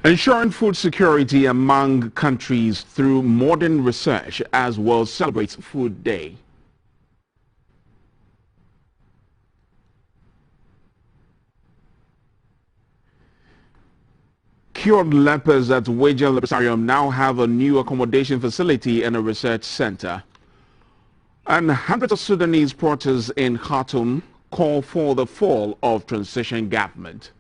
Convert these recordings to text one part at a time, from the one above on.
Ensuring food security among countries through modern research as world celebrates Food Day. Cured lepers at Wajan Leprosarium now have a new accommodation facility and a research center. And hundreds of Sudanese protests in Khartoum call for the fall of transition government.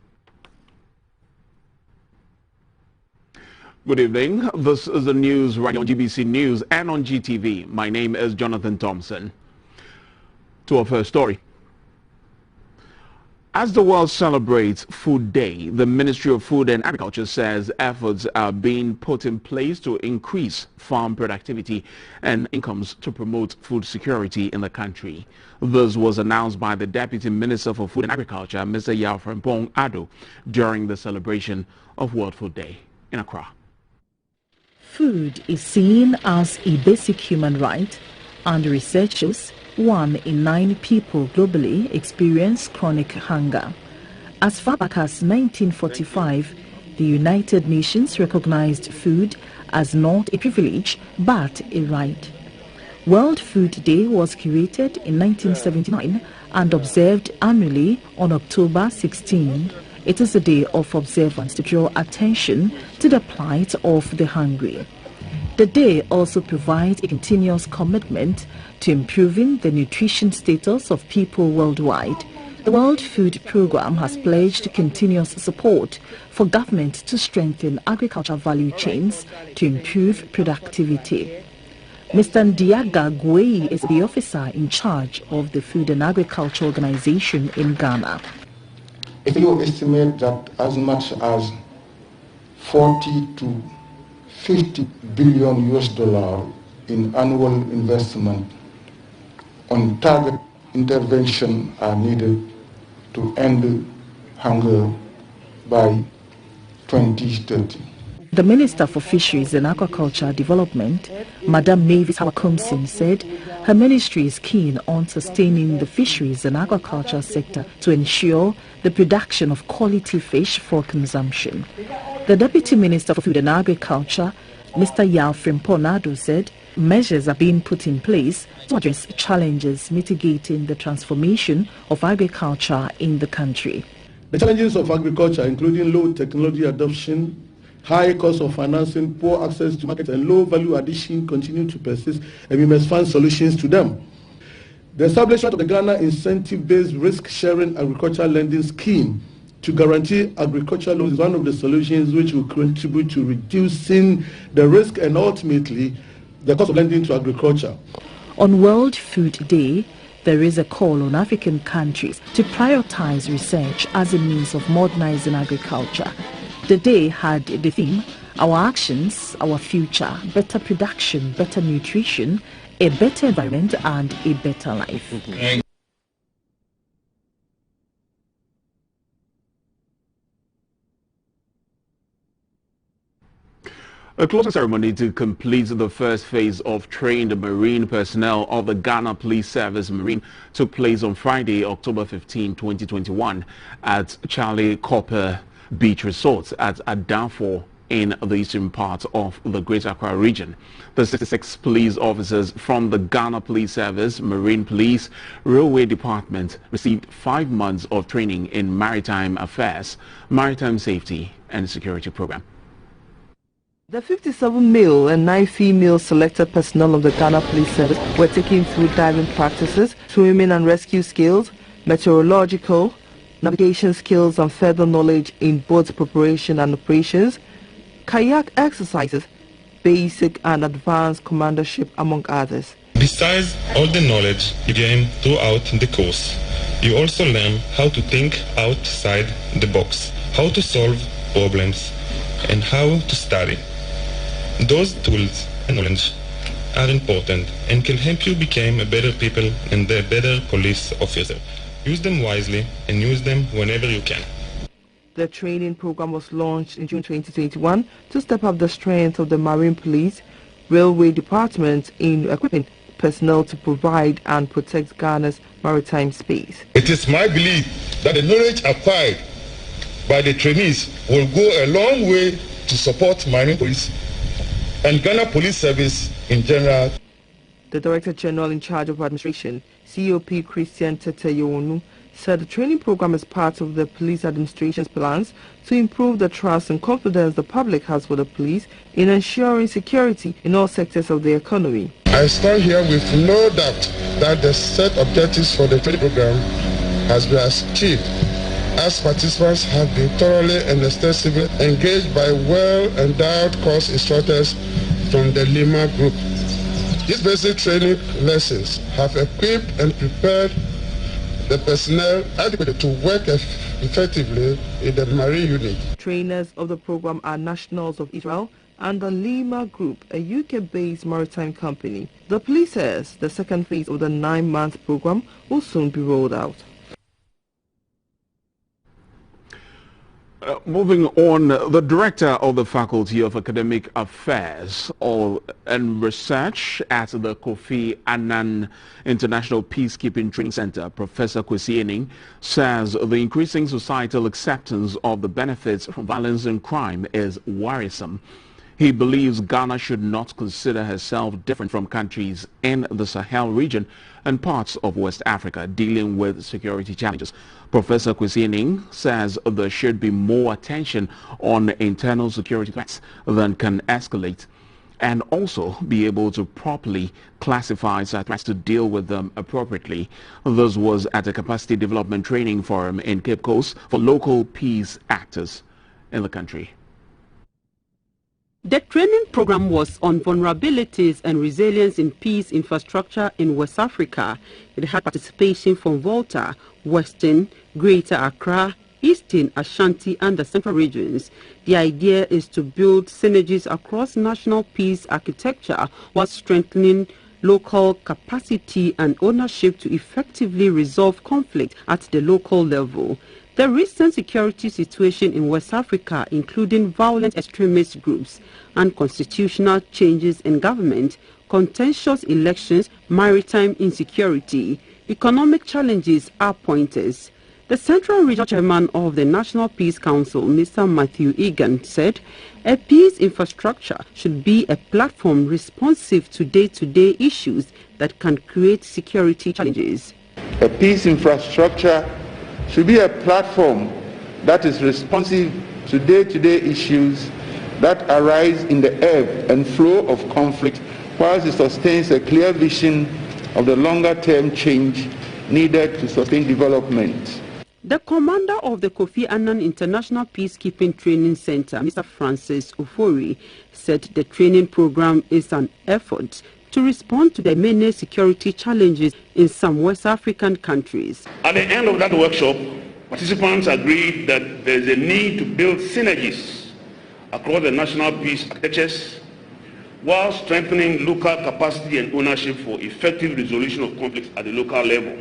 Good evening. This is the news right on GBC News and on GTV. My name is Jonathan Thompson. To our first story. As the world celebrates Food Day, the Ministry of Food and Agriculture says efforts are being put in place to increase farm productivity and incomes to promote food security in the country. This was announced by the Deputy Minister for Food and Agriculture, Mr. Yao Frimpong Ado, during the celebration of World Food Day in Accra. Food is seen as a basic human right, and research shows 1 in 9 people globally experience chronic hunger. As far back as 1945, the United Nations recognized food as not a privilege but a right. World Food Day was created in 1979 and observed annually on October 16. It is a day of observance to draw attention to the plight of the hungry. The day also provides a continuous commitment to improving the nutrition status of people worldwide. The World Food Programme has pledged continuous support for government to strengthen agricultural value chains to improve productivity. Mr. Ndiaga Gwei is the officer in charge of the Food and Agriculture Organization in Ghana. If you estimate that as much as 40 to 50 billion US dollar in annual investment on target intervention are needed to end hunger by 2030. The Minister for Fisheries and Aquaculture Development, Madam Mavis Hawakomsin, said her ministry is keen on sustaining the fisheries and aquaculture sector to ensure the production of quality fish for consumption. The Deputy Minister for Food and Agriculture, Mr. Yao Frimpong Ado, said measures are being put in place to address challenges mitigating the transformation of agriculture in the country. The challenges of agriculture, including low technology adoption, high cost of financing, poor access to market, and low value addition, continue to persist, and we must find solutions to them. The establishment of the Ghana Incentive-Based Risk-Sharing Agricultural Lending Scheme to guarantee agricultural loans is one of the solutions which will contribute to reducing the risk and ultimately the cost of lending to agriculture. On World Food Day, there is a call on African countries to prioritize research as a means of modernizing agriculture. The day had the theme, Our Actions, Our Future, Better Production, Better Nutrition, a Better Environment and a Better Life. A closing ceremony to complete the first phase of trained marine personnel of the Ghana Police Service Marine took place on Friday, October 15, 2021 at Charlie Copper Beach Resort at Adanfo in the eastern part of the Greater Accra region. The 66 police officers from the Ghana Police Service, Marine Police, Railway Department received 5 months of training in maritime affairs, maritime safety and security program. The 57 male and 9 female selected personnel of the Ghana Police Service were taken through diving practices, swimming and rescue skills, meteorological, navigation skills and further knowledge in boat preparation and operations, kayak exercises, basic and advanced commandership, among others. Besides all the knowledge you gain throughout the course, you also learn how to think outside the box, how to solve problems, and how to study. Those tools and knowledge are important and can help you become a better people and a better police officer. Use them wisely and use them whenever you can. The training program was launched in June 2021 to step up the strength of the Marine Police, Railway Department in equipping personnel to provide and protect Ghana's maritime space. It is my belief that the knowledge acquired by the trainees will go a long way to support Marine Police and Ghana Police Service in general. The Director General in charge of administration, COP Christian Teteyonu, said the training program is part of the police administration's plans to improve the trust and confidence the public has for the police in ensuring security in all sectors of the economy. I stand here with no doubt that the set objectives for the training program has been achieved, as participants have been thoroughly and extensively engaged by well-endowed course instructors from the Lima Group. These basic training lessons have equipped and prepared the personnel adequate to work effectively in the Marine unit. Trainers of the program are nationals of Israel and the Lima Group, a UK-based maritime company. The police says the second phase of the 9-month program will soon be rolled out. Moving on, the Director of the Faculty of Academic Affairs and Research at the Kofi Annan International Peacekeeping Training Center, Professor Kwesi Ening, says the increasing societal acceptance of the benefits from violence and crime is worrisome. He believes Ghana should not consider herself different from countries in the Sahel region and parts of West Africa dealing with security challenges. Professor Kwesi Ening says there should be more attention on internal security threats than can escalate, and also be able to properly classify such threats to deal with them appropriately. This was at a capacity development training forum in Cape Coast for local peace actors in the country. The training program was on vulnerabilities and resilience in peace infrastructure in West Africa. It had participation from Volta, Western, Greater Accra, Eastern, Ashanti and the Central regions. The idea is to build synergies across national peace architecture while strengthening local capacity and ownership to effectively resolve conflict at the local level. The recent security situation in West Africa, including violent extremist groups, unconstitutional changes in government, contentious elections, maritime insecurity, economic challenges are pointers. The Central Regional Chairman of the National Peace Council, Mr. Matthew Egan, said a peace infrastructure should be a platform responsive to day-to-day issues that can create security challenges. A peace infrastructure should be a platform that is responsive to day-to-day issues that arise in the ebb and flow of conflict, whilst it sustains a clear vision of the longer-term change needed to sustain development. The commander of the Kofi Annan International Peacekeeping Training Center, Mr. Francis Ofori, said the training program is an effort to respond to the many security challenges in some West African countries. At the end of that workshop, participants agreed that there is a need to build synergies across the national peace architectures while strengthening local capacity and ownership for effective resolution of conflicts at the local level.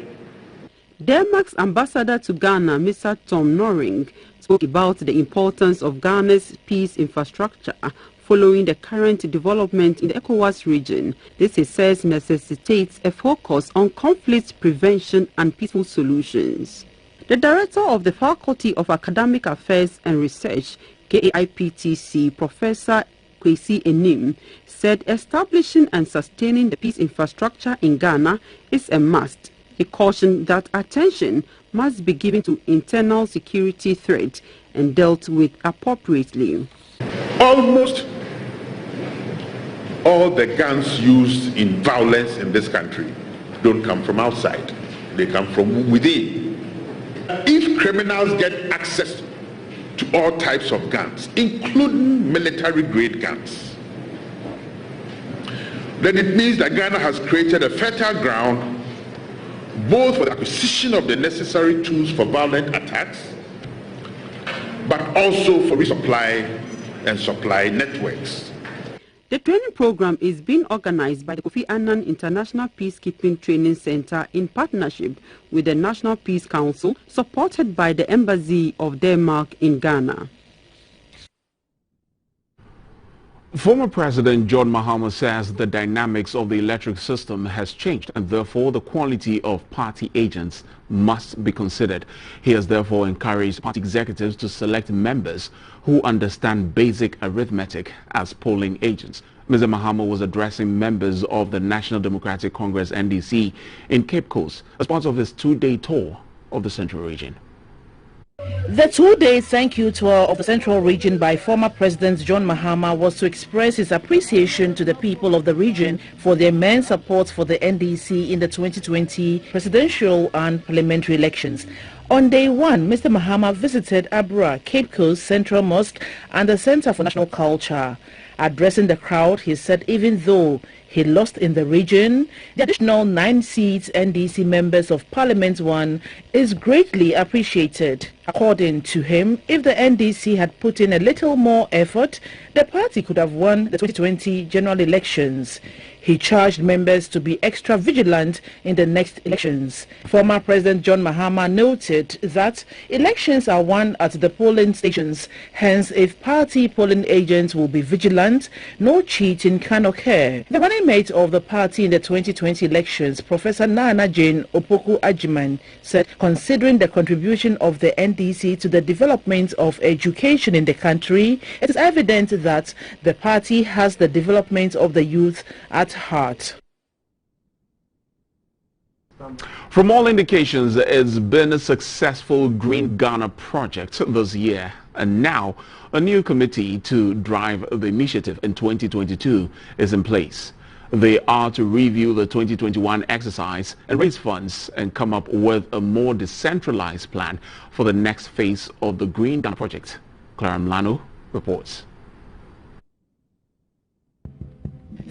Denmark's ambassador to Ghana, Mr. Tom Noring, spoke about the importance of Ghana's peace infrastructure following the current development in the ECOWAS region. This, he says, necessitates a focus on conflict prevention and peaceful solutions. The director of the Faculty of Academic Affairs and Research, KAIPTC, Professor Kwesi Ening, said establishing and sustaining the peace infrastructure in Ghana is a must. He cautioned that attention must be given to internal security threats and dealt with appropriately. Almost all the guns used in violence in this country don't come from outside. They come from within. If criminals get access to all types of guns, including military-grade guns, then it means that Ghana has created a fertile ground both for the acquisition of the necessary tools for violent attacks, but also for resupply and supply networks. The training program is being organized by the Kofi Annan International Peacekeeping Training Center in partnership with the National Peace Council, supported by the Embassy of Denmark in Ghana. Former President John Mahama says the dynamics of the electric system has changed and therefore the quality of party agents must be considered. He has therefore encouraged party executives to select members who understand basic arithmetic as polling agents. Mr. Mahama was addressing members of the National Democratic Congress NDC in Cape Coast as part of his two-day tour of the Central Region. The two-day thank you tour of the Central Region by former President John Mahama was to express his appreciation to the people of the region for their immense support for the NDC in the 2020 presidential and parliamentary elections. On day one, Mr. Mahama visited Abra, Cape Coast Central Mosque and the Center for National Culture. Addressing the crowd, he said even though he lost in the region, the additional 9 seats NDC members of Parliament won is greatly appreciated. According to him, if the NDC had put in a little more effort, the party could have won the 2020 general elections. He charged members to be extra vigilant in the next elections. Former President John Mahama noted that elections are won at the polling stations. Hence, if party polling agents will be vigilant, no cheating can occur. The running mate of the party in the 2020 elections, Professor Nana Jane Opoku Ajiman, said considering the contribution of the NDC to the development of education in the country, it is evident that the party has the development of the youth at heart. From all indications, it's been a successful Green Ghana project this year, and now a new committee to drive the initiative in 2022 is in place. They are to review the 2021 exercise and raise funds and come up with a more decentralized plan for the next phase of the Green Ghana project. Clara Mlano reports.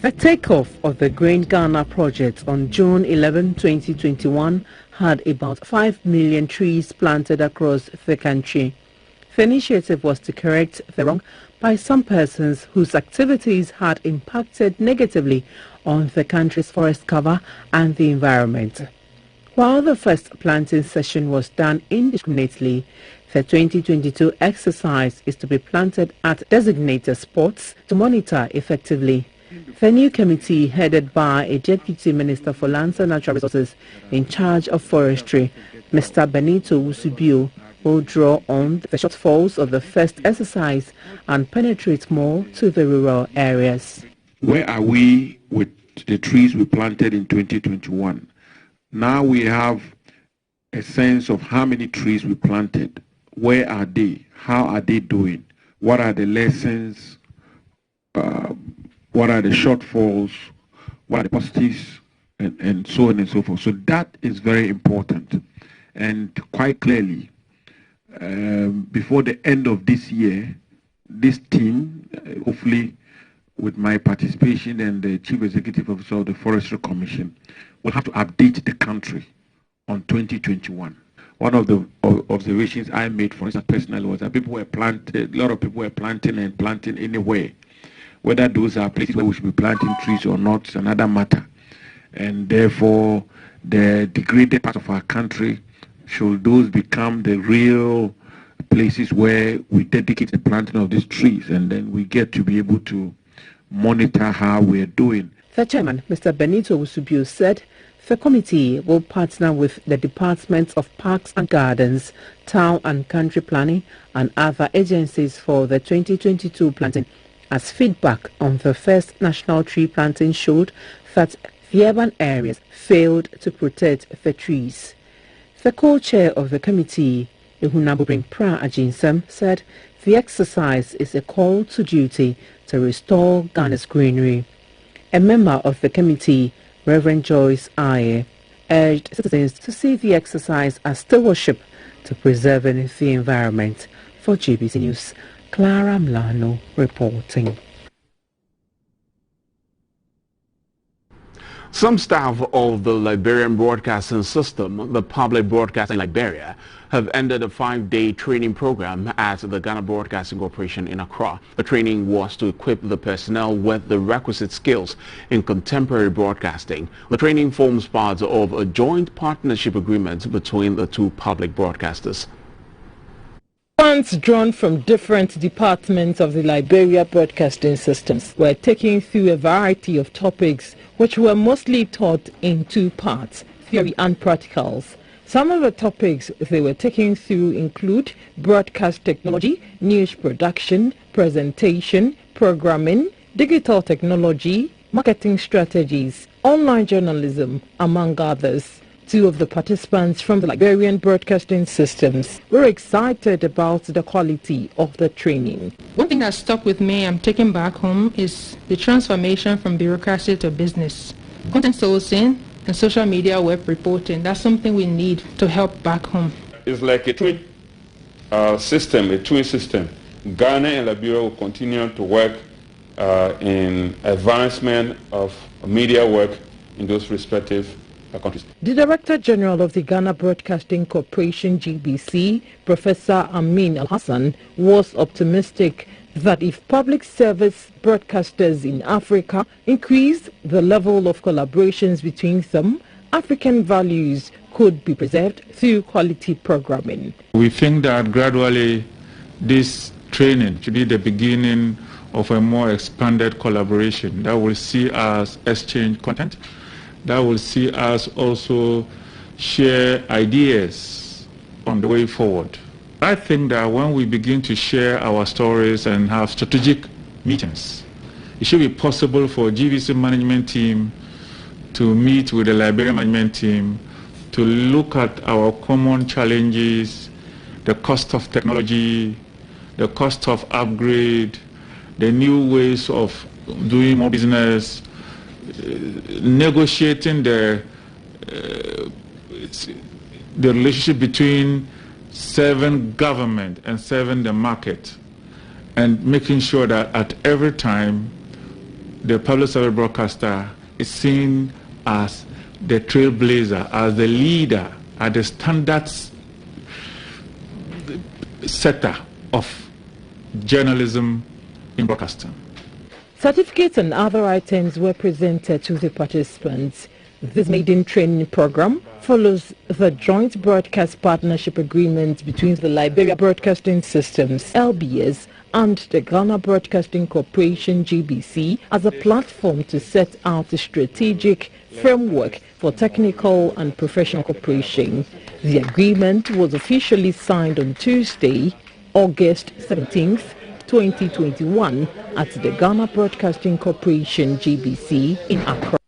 The takeoff of the Green Ghana project on June 11, 2021 had about 5 million trees planted across the country. The initiative was to correct the wrong by some persons whose activities had impacted negatively on the country's forest cover and the environment. While the first planting session was done indiscriminately, the 2022 exercise is to be planted at designated spots to monitor effectively. The new committee, headed by a Deputy Minister for Lands and Natural Resources in charge of forestry, Mr. Benito Usubio, will draw on the shortfalls of the first exercise and penetrate more to the rural areas. Where are we with the trees we planted in 2021? Now we have a sense of how many trees we planted. Where are they? How are they doing? What are the lessons? What are the shortfalls? What are the positives? And so on and so forth. So that is very important. And quite clearly, before the end of this year, this team, hopefully with my participation and the Chief Executive Officer of the Forestry Commission, will have to update the country on 2021. One of the observations I made, for instance, personally, was that people were planting, a lot of people were planting anywhere. Whether those are places where we should be planting trees or not is another matter. And therefore, the degraded part of our country, should those become the real places where we dedicate the planting of these trees, and then we get to be able to monitor how we're doing. The chairman, Mr. Benito Usubio, said the committee will partner with the Departments of Parks and Gardens, Town and Country Planning, and other agencies for the 2022 planting, as feedback on the first national tree planting showed that the urban areas failed to protect the trees. The co-chair of the committee, Ehunabubring Pra Ajinsem, said the exercise is a call to duty to restore Ghana's greenery. A member of the committee, Reverend Joyce Aye, urged citizens to see the exercise as stewardship to preserving the environment. For GBC News, Clara Mlano reporting. Some staff of the Liberian Broadcasting System, the Public Broadcasting Liberia, have ended a 5-day training program at the Ghana Broadcasting Corporation in Accra. The training was to equip the personnel with the requisite skills in contemporary broadcasting. The training forms part of a joint partnership agreement between the two public broadcasters. Participants drawn from different departments of the Liberia Broadcasting Systems were taken through a variety of topics which were mostly taught in two parts, theory and practicals. Some of the topics they were taken through include broadcast technology, news production, presentation, programming, digital technology, marketing strategies, online journalism, among others. Two of the participants from the Liberian Broadcasting Systems were excited about the quality of the training. One thing that stuck with me, I'm taking back home, is the transformation from bureaucracy to business. Content sourcing and social media web reporting, that's something we need to help back home. It's like a twin system. Ghana and Liberia will continue to work in advancement of media work in those respective countries. The Director General of the Ghana Broadcasting Corporation GBC, Professor Amin Al-Hassan, was optimistic that if public service broadcasters in Africa increase the level of collaborations between them, African values could be preserved through quality programming. We think that gradually this training should be the beginning of a more expanded collaboration that will see us exchange content, that will see us also share ideas on the way forward. I think that when we begin to share our stories and have strategic meetings, it should be possible for GBC management team to meet with the Liberian management team to look at our common challenges, the cost of technology, the cost of upgrade, the new ways of doing more business, negotiating the relationship between serving government and serving the market, and making sure that at every time the public service broadcaster is seen as the trailblazer, as the leader, as the standards setter of journalism in broadcasting. Certificates and other items were presented to the participants. This maiden training program follows the Joint Broadcast Partnership Agreement between the Liberia Broadcasting Systems, LBS, and the Ghana Broadcasting Corporation, GBC, as a platform to set out a strategic framework for technical and professional cooperation. The agreement was officially signed on Tuesday, August 17th, 2021 at the Ghana Broadcasting Corporation, GBC, in Accra.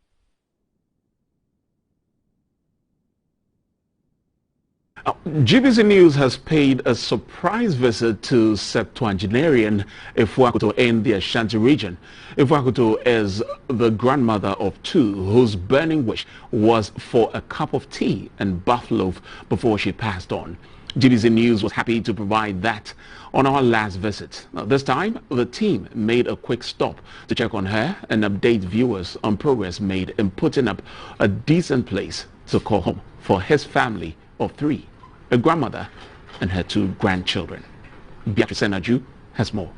GBC News has paid a surprise visit to septuagenarian Ifuakuto in the Ashanti region. Ifuakuto is the grandmother of two whose burning wish was for a cup of tea and buff loaf before she passed on. GBC News was happy to provide that on our last visit. Now, this time, the team made a quick stop to check on her and update viewers on progress made in putting up a decent place to call home for his family of three, a grandmother and her two grandchildren. Beatrice Senaju has more.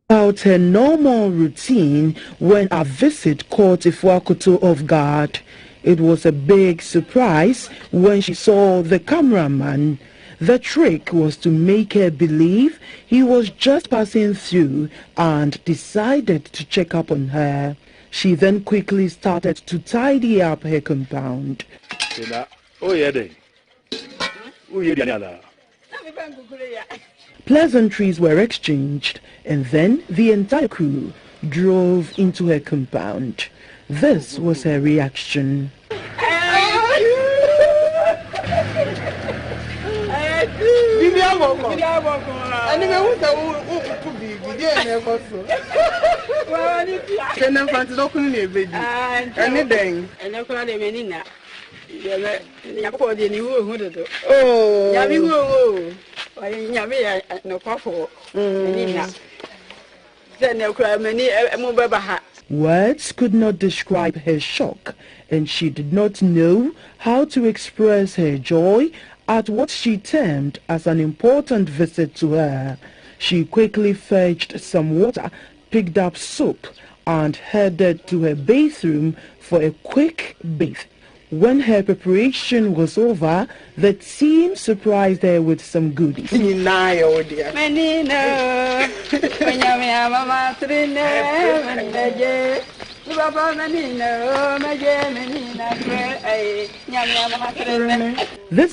About her normal routine when a visit caught Ifuakuto off guard. It was a big surprise when she saw the cameraman. The trick was to make her believe he was just passing through and decided to check up on her. She then quickly started to tidy up her compound. Pleasantries were exchanged, and then the entire crew drove into her compound. This was her reaction. Words could not describe her shock, and she did not know how to express her joy at what she termed as an important visit to her. She quickly fetched some water, picked up soap, and headed to her bathroom for a quick bath. When her preparation was over, the team surprised her with some goodies. This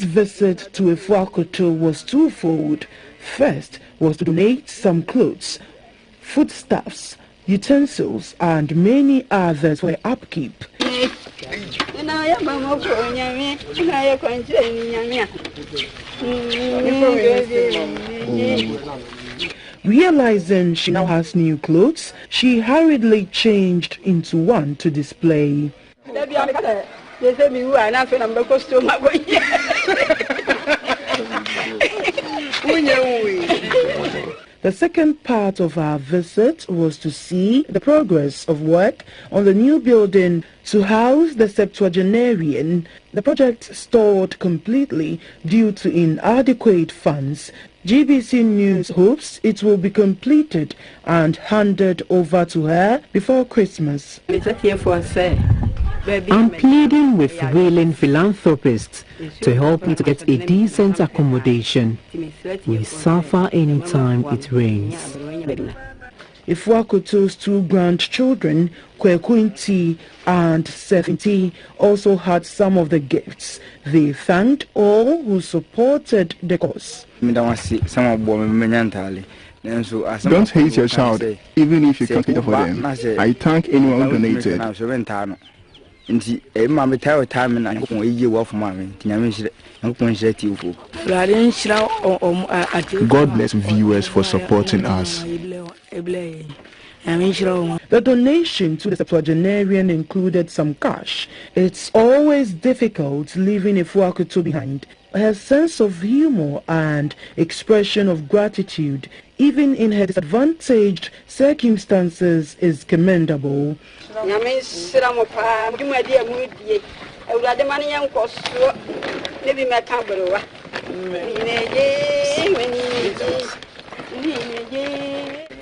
visit to Efuakoto was twofold. First was to donate some clothes, foodstuffs, utensils, and many others for upkeep. Realizing she now has new clothes, she hurriedly changed into one to display. The second part of our visit was to see the progress of work on the new building to house the septuagenarian. The project stalled completely due to inadequate funds. GBC News hopes it will be completed and handed over to her before Christmas. I'm pleading with willing philanthropists to help me to get a decent accommodation. We suffer anytime it rains. Efuakoto's two grandchildren, Kwekunti and Sefinti, also had some of the gifts. They thanked all who supported the cause. Don't hate your child, even if you can't care for them. I thank anyone who donated. God bless viewers for supporting us. The donation to the septuagenarian included some cash. It's always difficult leaving Efuakoto behind. Her sense of humor and expression of gratitude, even in her disadvantaged circumstances, is commendable.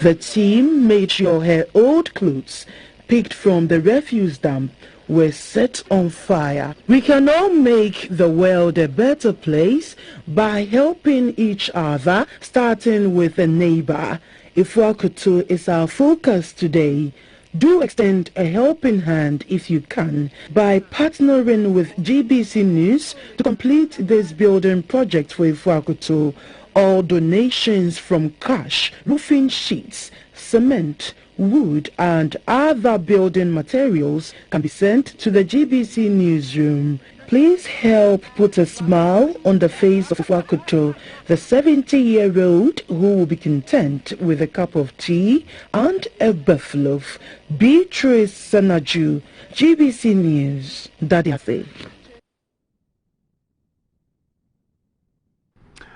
The team made sure her old clothes, picked from the refuse dump, were set on fire. We can all make the world a better place by helping each other, starting with a neighbor. Efuakoto is our focus today. Do extend a helping hand if you can by partnering with GBC News to complete this building project for Efuakoto. All donations from cash, roofing sheets, cement, wood and other building materials can be sent to the GBC newsroom. Please help put a smile on the face of Efuakoto, the 70-year-old who will be content with a cup of tea and a buffaloaf. Beatrice Sanaju, GBC News, Dadiafe.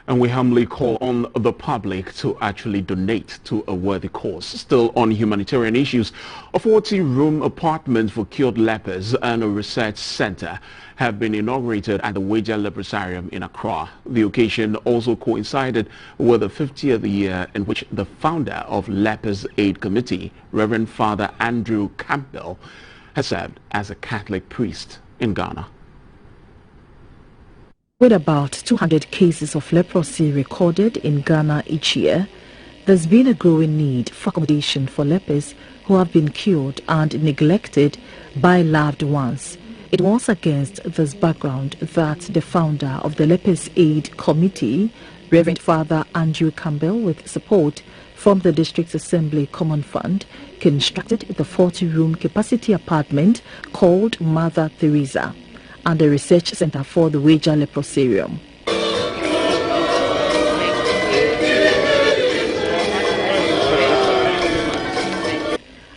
And we humbly call on the public to actually donate to a worthy cause. Still on humanitarian issues, a 40-room apartment for cured lepers and a research center have been inaugurated at the Weija Leprosarium in Accra. The occasion also coincided with the 50th year in which the founder of Lepers Aid Committee, Reverend Father Andrew Campbell, has served as a Catholic priest in Ghana. With about 200 cases of leprosy recorded in Ghana each year, there's been a growing need for accommodation for lepers who have been cured and neglected by loved ones. It was against this background that the founder of the Lepers Aid Committee, Reverend Father Andrew Campbell, with support from the District Assembly Common Fund, constructed the 40-room capacity apartment called Mother Teresa and the research center for the Weija Leprosarium.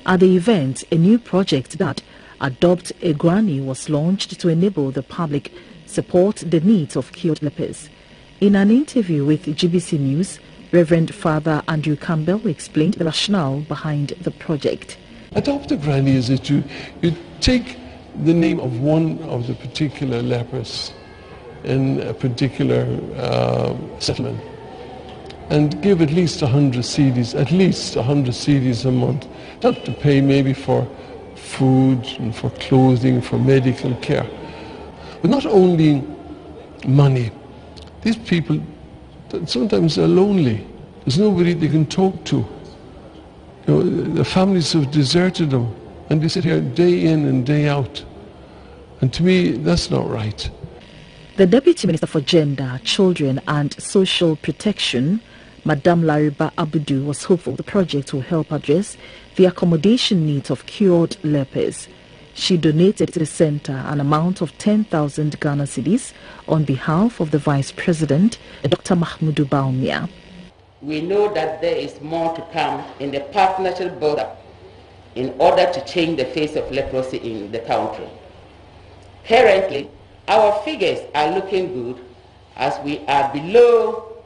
At the event, a new project that Adopt a Granny was launched to enable the public support the needs of cured lepers. In an interview with GBC News, Reverend Father Andrew Campbell explained the rationale behind the project. Adopt a Granny is that you take the name of one of the particular lepers in a particular settlement and give at least 100 cedis, a month, not to pay maybe for food and for clothing, for medical care. But not only money. These people sometimes are lonely. There's nobody they can talk to. You know, the families have deserted them, and they sit here day in and day out. And to me, that's not right. The Deputy Minister for Gender, Children and Social Protection, Madame Lariba Abudu, was hopeful the project will help address the accommodation needs of cured lepers. She donated to the centre an amount of 10,000 Ghana cedis on behalf of the Vice President, Dr. Mahmoudou Baumia. We know that there is more to come in the partnership build-up in order to change the face of leprosy in the country. Currently, our figures are looking good as we are below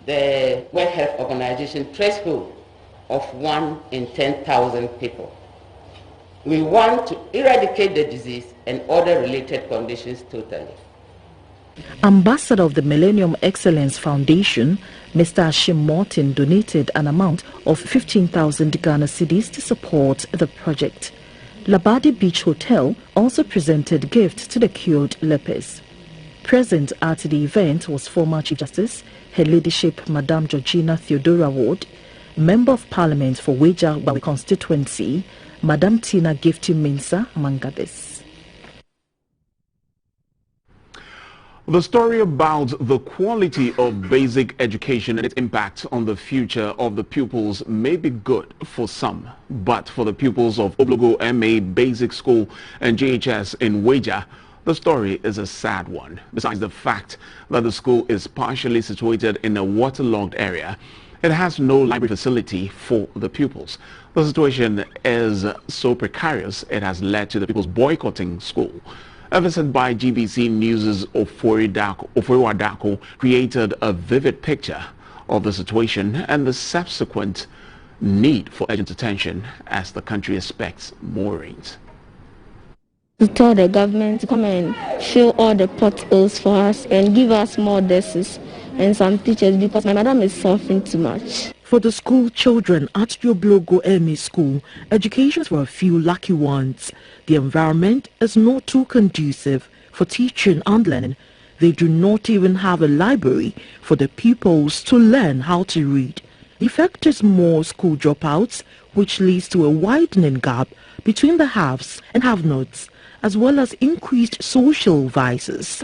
the World Health Organization threshold of 1 in 10,000 people. We want to eradicate the disease and other related conditions totally. Ambassador of the Millennium Excellence Foundation, Mr. Ashim Morton, donated an amount of 15,000 Ghana cedis to support the project. Labadi Beach Hotel also presented gifts to the cured lepers. Present at the event was former Chief Justice, Her Ladyship Madame Georgina Theodora Ward, Member of Parliament for Weja Bawi constituency, Madame Tina Gifty Mensah, among others. The story about the quality of basic education and its impact on the future of the pupils may be good for some, but for the pupils of Oblogo MA Basic School and JHS in Weja, the story is a sad one. Besides the fact that the school is partially situated in a waterlogged area, it has no library facility for the pupils. The situation is so precarious, it has led to the pupils boycotting school. A visit by GBC News' Oforiwadako created a vivid picture of the situation and the subsequent need for urgent attention as the country expects more rains. To tell the government to come and fill all the potholes for us and give us more desks and some teachers, because my madam is suffering too much. For the school children at the Oblogo MA school, education is for a few lucky ones. The environment is not too conducive for teaching and learning. They do not even have a library for the pupils to learn how to read. The effect is more school dropouts, which leads to a widening gap between the haves and have-nots, as well as increased social vices.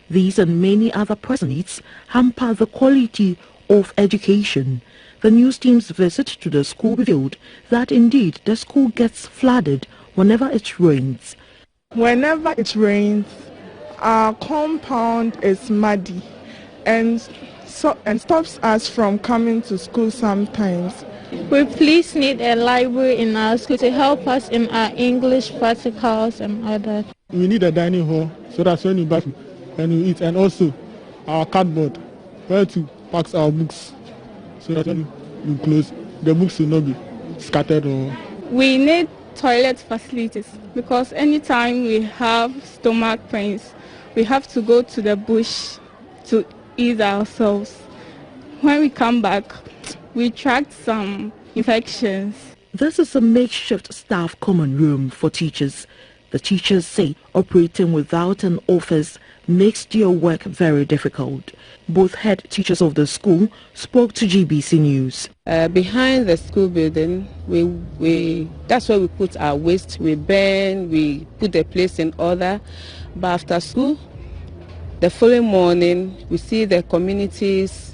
These and many other present needs hamper the quality of education. The news team's visit to the school revealed that indeed the school gets flooded whenever it rains. Whenever it rains, our compound is muddy and stops us from coming to school sometimes. We please need a library in our school to help us in our English practicals and others. We need a dining hall so that when you bath and you eat, and also our cardboard where to pack our books so that when you close, the books will not be scattered. We need toilet facilities because anytime we have stomach pains, we have to go to the bush to ease ourselves. When we come back, we tracked some infections. This is a makeshift staff common room for teachers. The teachers say operating without an office makes their work very difficult. Both head teachers of the school spoke to GBC News. Behind the school building, that's where we put our waste. We burn, we put the place in order. But after school, the following morning, we see the communities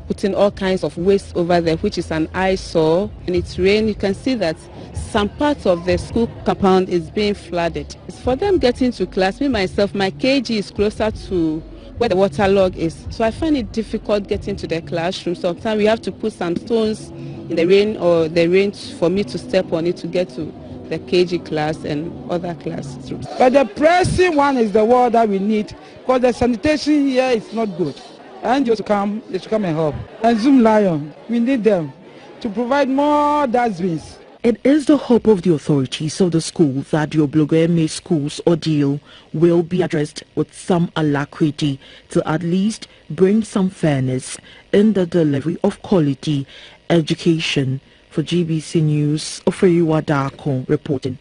putting all kinds of waste over there, which is an eyesore. When it's rain, you can see that some parts of the school compound is being flooded. It's for them getting to class. Me, myself, my KG is closer to where the waterlog is. So I find it difficult getting to the classroom. Sometimes we have to put some stones in the rain or the rain for me to step on it to get to the KG class and other classrooms. But the pressing one is the word that we need, because the sanitation here is not good. And they should come and help. And Zoom Lion, we need them to provide more dustbins. It is the hope of the authorities of the school that the Oblogo MA school's ordeal will be addressed with some alacrity to at least bring some fairness in the delivery of quality education. For GBC News, Oforiwadako reporting.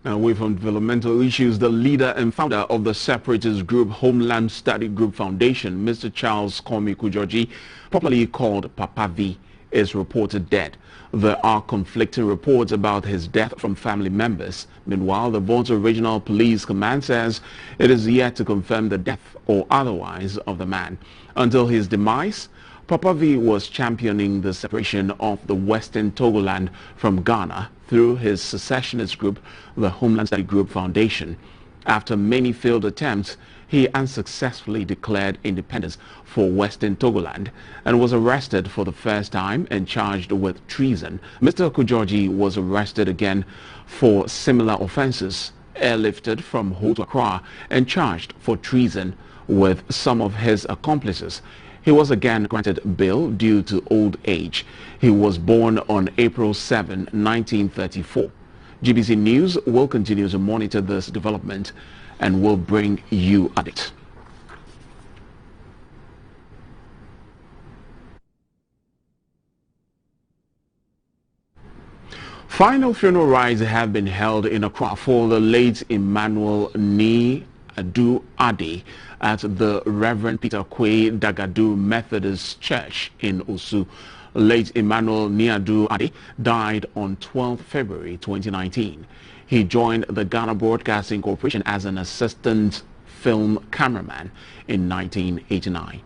Away from developmental issues, the leader and founder of the separatist group Homeland Study Group Foundation, Mr. Charles Kwame Kujoji, popularly called Papa V, is reported dead. There are conflicting reports about his death from family members. Meanwhile, the Volta Regional Police Command says it is yet to confirm the death or otherwise of the man. Until his demise, Papa V was championing the separation of the Western Togoland from Ghana through his secessionist group, the Homeland Study Group Foundation. After many failed attempts, he unsuccessfully declared independence for Western Togoland and was arrested for the first time and charged with treason. Mr. Kujoji was arrested again for similar offenses, airlifted from Ho to Accra and charged for treason with some of his accomplices. He was again granted bail due to old age. He was born on April 7, 1934. GBC News will continue to monitor this development and will bring you updates. Final funeral rites have been held in Accra for the late Emmanuel Ni Adu Ade at the Reverend Peter Kwei Dagadu Methodist Church in Osu. Late Emmanuel Ni Adu Ade died on 12 February 2019. He joined the Ghana Broadcasting Corporation as an assistant film cameraman in 1989.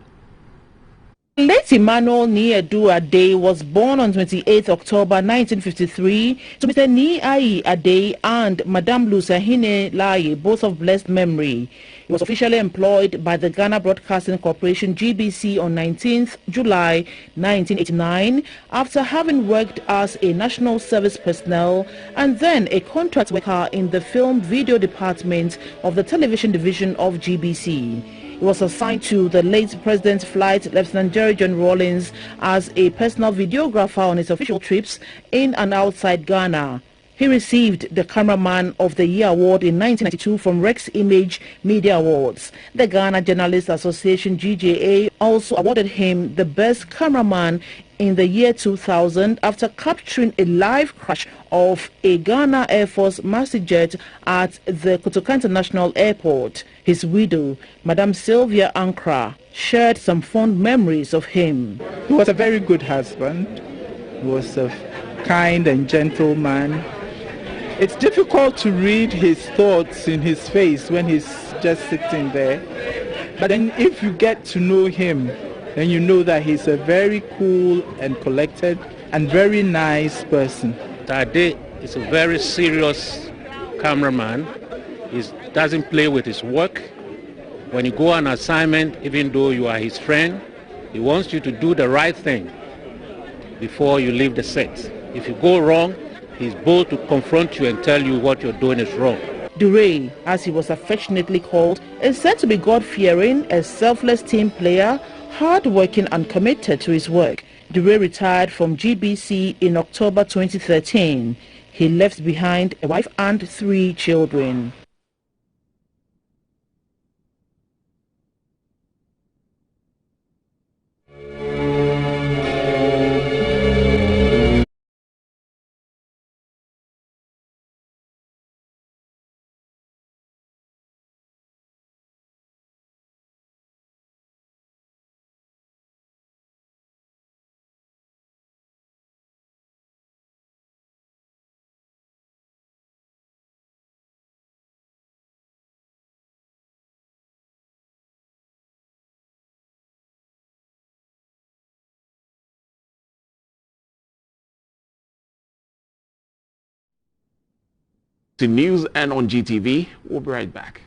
Late Emmanuel Ni Adu Ade was born on 28 October 1953 to Mr. Ni Ayi Ade and Madame Lusahine Laye, both of blessed memory. He was officially employed by the Ghana Broadcasting Corporation GBC on 19th July 1989 after having worked as a national service personnel and then a contract worker in the film video department of the television division of GBC. He was assigned to the late President's flight, Lieutenant Jerry John Rawlings, as a personal videographer on his official trips in and outside Ghana. He received the Cameraman of the Year award in 1992 from Rex Image Media Awards. The Ghana Journalists Association GJA also awarded him the Best Cameraman in the year 2000 after capturing a live crash of a Ghana Air Force master jet at the Kotoka International Airport. His widow, Madame Sylvia Ankra, shared some fond memories of him. He was a very good husband. He was a kind and gentle man. It's difficult to read his thoughts in his face when he's just sitting there. But then if you get to know him, then you know that he's a very cool and collected and very nice person. Tade is a very serious cameraman. He doesn't play with his work. When you go on assignment, even though you are his friend, he wants you to do the right thing before you leave the set. If you go wrong, he's bold to confront you and tell you what you're doing is wrong. Dure, as he was affectionately called, is said to be God-fearing, a selfless team player, hard-working and committed to his work. Dure retired from GBC in October 2013. He left behind a wife and 3 children. To news and on GTV, we'll be right back.